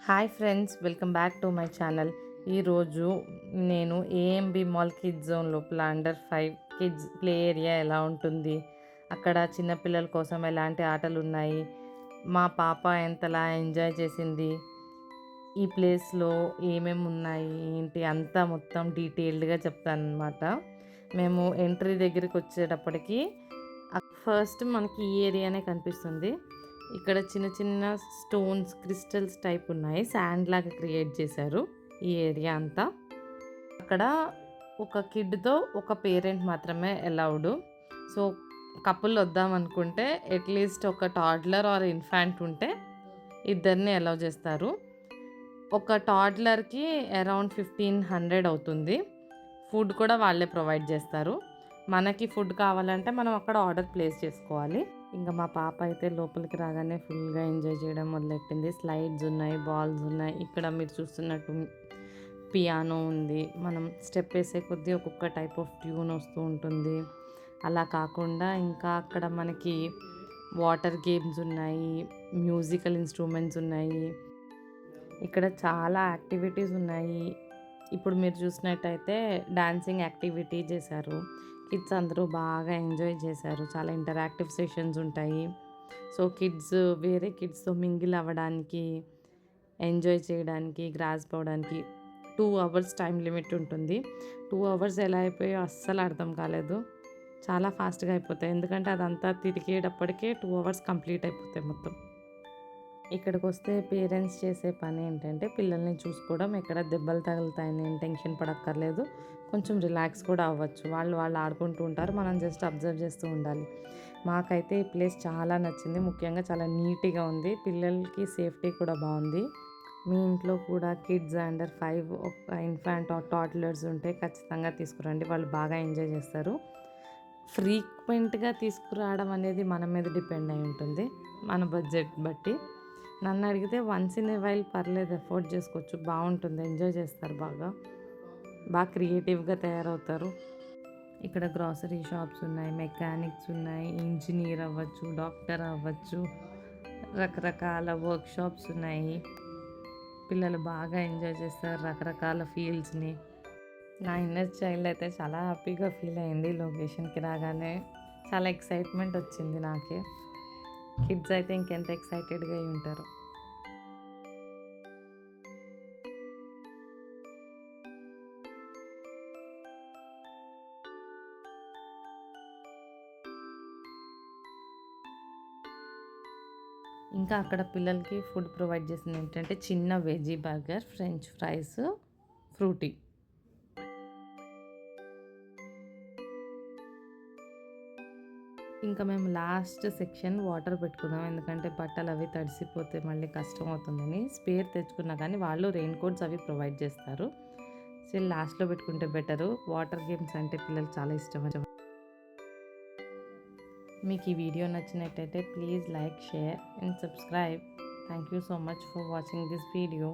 Hi friends, welcome back to my channel. ఈరోజు నేను AMB mall kids zone లోపల under 5 kids play area ఎలా ఉంటుంది, అక్కడ చిన్నపిల్లల కోసం ఎలాంటి ఆటలు ఉన్నాయి, మా పాప ఎంతలా ఎంజాయ్ చేసింది, ఈ ప్లేస్లో ఏమేమి ఉన్నాయి ఏంటి అంతా మొత్తం డీటెయిల్డ్గా చెప్తాను అనమాట. మేము ఎంట్రీ దగ్గరికి వచ్చేటప్పటికి ఫస్ట్ మనకి ఈ ఏరియానే కనిపిస్తుంది. ఇక్కడ చిన్న చిన్న స్టోన్స్, క్రిస్టల్స్ టైప్ ఉన్నాయి, శాండ్ లాగా క్రియేట్ చేశారు ఈ ఏరియా అంతా. అక్కడ ఒక కిడ్తో ఒక పేరెంట్ మాత్రమే అలౌడ్. సో కపుల్ వద్దామనుకుంటే అట్లీస్ట్ ఒక టాడ్లర్ ఆర్ ఇన్ఫాంట్ ఉంటే ఇద్దరిని అలౌ చేస్తారు. ఒక టాడ్లర్కి అరౌండ్ 1500 అవుతుంది. ఫుడ్ కూడా వాళ్ళే ప్రొవైడ్ చేస్తారు. మనకి ఫుడ్ కావాలంటే మనం అక్కడ ఆర్డర్ ప్లేస్ చేసుకోవాలి. ఇంకా మా పాప అయితే లోపలికి రాగానే ఫుల్గా ఎంజాయ్ చేయడం మొదలెట్టింది. స్లైడ్స్ ఉన్నాయి, బాల్స్ ఉన్నాయి. ఇక్కడ మీరు చూస్తున్నట్టు పియానో ఉంది. మనం స్టెప్ వేసే కొద్దీ ఒక్కొక్క టైప్ ఆఫ్ ట్యూన్ వస్తూ ఉంటుంది. అలా కాకుండా ఇంకా అక్కడ మనకి వాటర్ గేమ్స్ ఉన్నాయి, మ్యూజికల్ ఇన్స్ట్రుమెంట్స్ ఉన్నాయి. ఇక్కడ చాలా యాక్టివిటీస్ ఉన్నాయి. ఇప్పుడు మీరు చూసినట్టయితే డాన్సింగ్ యాక్టివిటీ చేశారు. కిడ్స్ అందరూ బాగా ఎంజాయ్ చేశారు. చాలా ఇంటరాక్టివ్ సెషన్స్ ఉంటాయి. సో కిడ్స్ వేరే కిడ్స్తో మింగిల్ అవ్వడానికి, ఎంజాయ్ చేయడానికి, గ్రాస్ పోవడానికి 2 అవర్స్ టైం లిమిట్ ఉంటుంది. 2 అవర్స్ ఎలా అయిపోయో అస్సలు అర్థం కాలేదు. చాలా ఫాస్ట్గా అయిపోతాయి, ఎందుకంటే అదంతా తిరిగేటప్పటికే 2 అవర్స్ కంప్లీట్ అయిపోతాయి మొత్తం. ఇక్కడికి వస్తే పేరెంట్స్ చేసే పని ఏంటంటే పిల్లల్ని చూసుకోవడం. ఎక్కడ దెబ్బలు తగులుతాయని టెన్షన్ పడక్కర్లేదు. కొంచెం రిలాక్స్ కూడా అవ్వచ్చు. వాళ్ళు ఆడుకుంటూ ఉంటారు, మనం జస్ట్ అబ్జర్వ్ చేస్తూ ఉండాలి. మాకైతే ఈ ప్లేస్ చాలా నచ్చింది. ముఖ్యంగా చాలా నీట్గా ఉంది. పిల్లలకి సేఫ్టీ కూడా బాగుంది. మీ ఇంట్లో కూడా కిడ్స్ అండర్ 5 ఒక ఇన్ఫాంట్ ఆర్ టాడ్లర్స్ ఉంటే ఖచ్చితంగా తీసుకురండి. వాళ్ళు బాగా ఎంజాయ్ చేస్తారు. ఫ్రీక్వెంట్గా తీసుకురావడం అనేది మన మీద డిపెండ్ అయి ఉంటుంది, మన బడ్జెట్ బట్టి. నన్ను అడిగితే వన్స్ ఇన్ ఏ వైల్ పర్లేదు, ఎఫోర్డ్ చేసుకోవచ్చు, బాగుంటుంది, ఎంజాయ్ చేస్తారు, బాగా క్రియేటివ్గా తయారవుతారు. ఇక్కడ గ్రాసరీ షాప్స్ ఉన్నాయి, మెకానిక్స్ ఉన్నాయి, ఇంజనీర్ అవ్వచ్చు, డాక్టర్ అవ్వచ్చు, రకరకాల వర్క్ షాప్స్ ఉన్నాయి. పిల్లలు బాగా ఎంజాయ్ చేస్తారు రకరకాల ఫీల్డ్స్ని. నా ఇన్నర్ చైల్డ్ అయితే చాలా హ్యాపీగా ఫీల్ అయింది. లొకేషన్కి రాగానే చాలా ఎక్సైట్మెంట్ వచ్చింది నాకే. కిడ్స్ అయితే ఇంకెంత ఎక్సైటెడ్గా అయి ఉంటారు. ఇంకా అక్కడ పిల్లలకి ఫుడ్ ప్రొవైడ్ చేసింది ఏంటంటే చిన్న veggie burger, french fries, Frooti. ఇంకా మేము లాస్ట్ సెక్షన్ వాటర్ పెట్టుకున్నాం, ఎందుకంటే బట్టలు అవి తడిసిపోతే మళ్ళీ కష్టం అవుతుందని. స్పేర్ తెచ్చుకున్నా కానీ వాళ్ళు రెయిన్ కోట్స్ అవి ప్రొవైడ్ చేస్తారు. సో లాస్ట్లో పెట్టుకుంటే బెటరు. వాటర్ గేమ్స్ అంటే పిల్లలు చాలా ఇష్టం. మీకు ఈ వీడియో నచ్చినట్టయితే please like, share and subscribe. Thank you so much for watching this video.